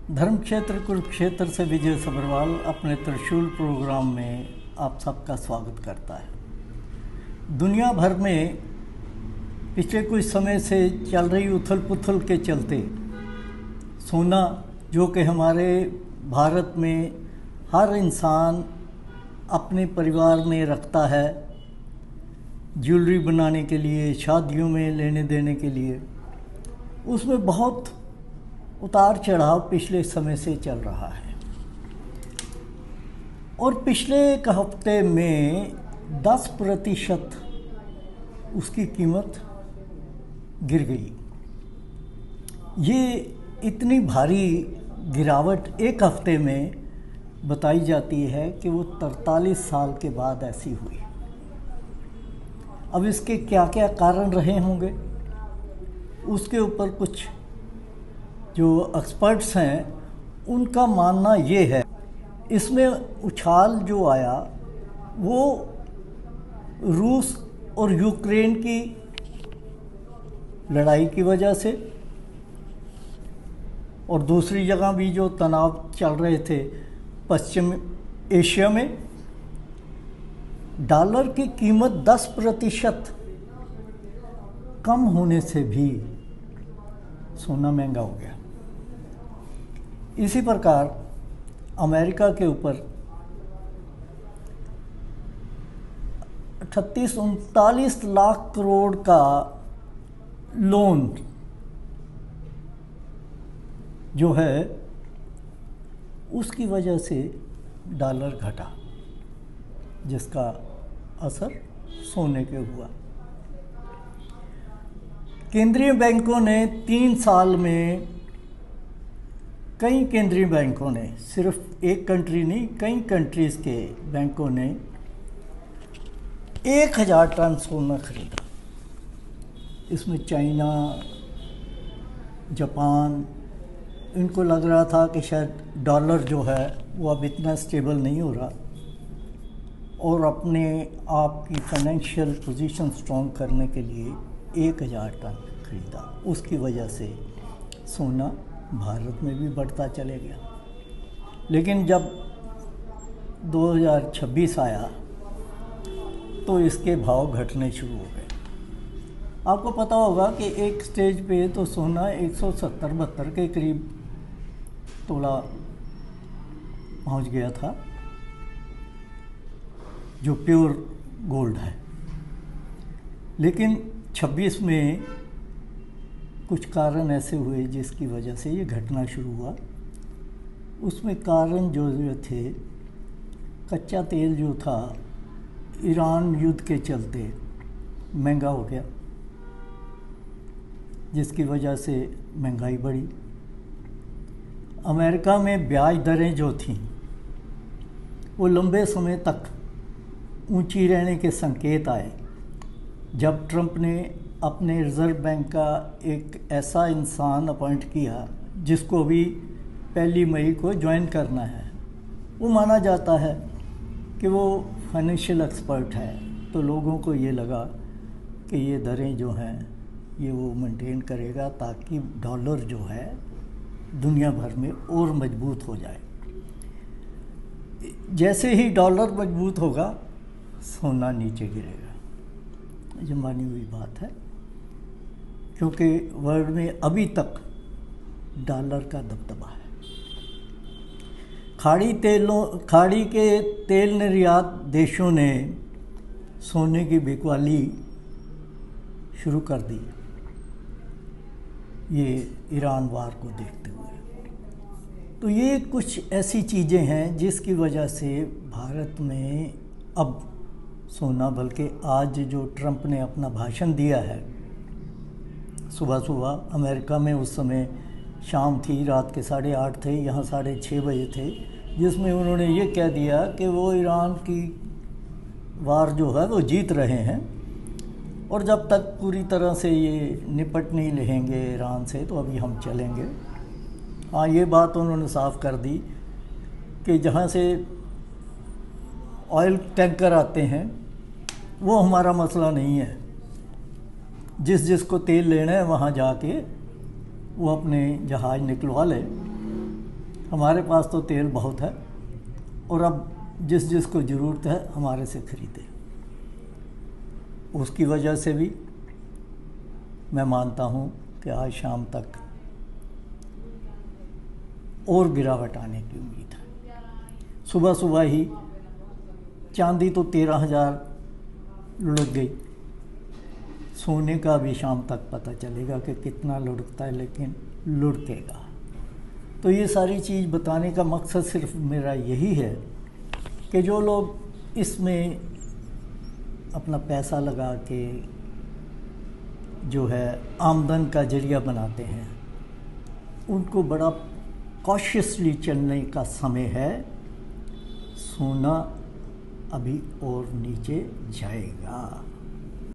धर्म क्षेत्र कुरुक्षेत्र से विजय सब्रवाल अपने त्रिशूल प्रोग्राम में आप सबका स्वागत करता है। दुनिया भर में पिछले कुछ समय से चल रही उथल पुथल के चलते सोना, जो कि हमारे भारत में हर इंसान अपने परिवार में रखता है, ज्वेलरी बनाने के लिए, शादियों में लेने देने के लिए, उसमें बहुत उतार चढ़ाव पिछले समय से चल रहा है। और पिछले एक हफ्ते में 10% उसकी कीमत गिर गई। ये इतनी भारी गिरावट एक हफ्ते में बताई जाती है कि वो 43 साल के बाद ऐसी हुई। अब इसके क्या क्या कारण रहे होंगे, उसके ऊपर कुछ जो एक्सपर्ट्स हैं उनका मानना ये है, इसमें उछाल जो आया वो रूस और यूक्रेन की लड़ाई की वजह से, और दूसरी जगह भी जो तनाव चल रहे थे पश्चिम एशिया में, डॉलर की कीमत 10% कम होने से भी सोना महंगा हो गया। इसी प्रकार अमेरिका के ऊपर 38-39 लाख करोड़ का लोन जो है उसकी वजह से डॉलर घटा, जिसका असर सोने पे हुआ। केंद्रीय बैंकों ने 3 साल में, कई केंद्रीय बैंकों ने, सिर्फ एक कंट्री नहीं, कई कंट्रीज़ के बैंकों ने 1000 टन सोना खरीदा। इसमें चाइना, जापान, इनको लग रहा था कि शायद डॉलर जो है वो अब इतना स्टेबल नहीं हो रहा, और अपने आप की फाइनेंशियल पोजीशन स्ट्रॉन्ग करने के लिए 1000 टन खरीदा। उसकी वजह से सोना भारत में भी बढ़ता चले गया। लेकिन जब 2026 आया तो इसके भाव घटने शुरू हो गए। आपको पता होगा कि एक स्टेज पे तो सोना 170-72 के करीब तोला पहुंच गया था, जो प्योर गोल्ड है। लेकिन 26 में कुछ कारण ऐसे हुए जिसकी वजह से ये घटना शुरू हुआ। उसमें कारण जो थे, कच्चा तेल जो था ईरान युद्ध के चलते महंगा हो गया, जिसकी वजह से महंगाई बढ़ी। अमेरिका में ब्याज दरें जो थीं वो लंबे समय तक ऊंची रहने के संकेत आए जब ट्रंप ने अपने रिज़र्व बैंक का एक ऐसा इंसान अपॉइंट किया जिसको भी 1 मई को ज्वाइन करना है। वो माना जाता है कि वो फाइनेंशियल एक्सपर्ट है, तो लोगों को ये लगा कि ये दरें जो हैं ये वो मेंटेन करेगा ताकि डॉलर जो है दुनिया भर में और मजबूत हो जाए। जैसे ही डॉलर मजबूत होगा सोना नीचे गिरेगा। ये मानी हुई बात है, क्योंकि वर्ल्ड में अभी तक डॉलर का दबदबा है। खाड़ी के तेल निर्यात देशों ने सोने की बिकवाली शुरू कर दी, ये ईरान वार को देखते हुए। तो ये कुछ ऐसी चीज़ें हैं जिसकी वजह से भारत में अब सोना, बल्कि आज जो ट्रंप ने अपना भाषण दिया है सुबह सुबह, अमेरिका में उस समय शाम थी, रात के 8:30 थे, यहाँ 6:30 बजे थे, जिसमें उन्होंने ये कह दिया कि वो ईरान की वार जो है वो जीत रहे हैं, और जब तक पूरी तरह से ये निपट नहीं लेंगे ईरान से तो अभी हम चलेंगे। हाँ, ये बात उन्होंने साफ कर दी कि जहाँ से ऑयल टैंकर आते हैं वो हमारा मसला नहीं है, जिसको तेल लेना है वहाँ जाके वो अपने जहाज़ निकलवा ले, हमारे पास तो तेल बहुत है और अब जिस जिसको ज़रूरत है हमारे से खरीदे। उसकी वजह से भी मैं मानता हूँ कि आज शाम तक और गिरावट आने की उम्मीद है। सुबह सुबह ही चांदी तो 13,000 लुढ़क गई। सोने का भी शाम तक पता चलेगा कि कितना लुढ़कता है, लेकिन लुढ़केगा। तो ये सारी चीज़ बताने का मकसद सिर्फ मेरा यही है कि जो लोग इसमें अपना पैसा लगा के जो है आमदन का जरिया बनाते हैं, उनको बड़ा कॉशियसली चलने का समय है। सोना अभी और नीचे जाएगा।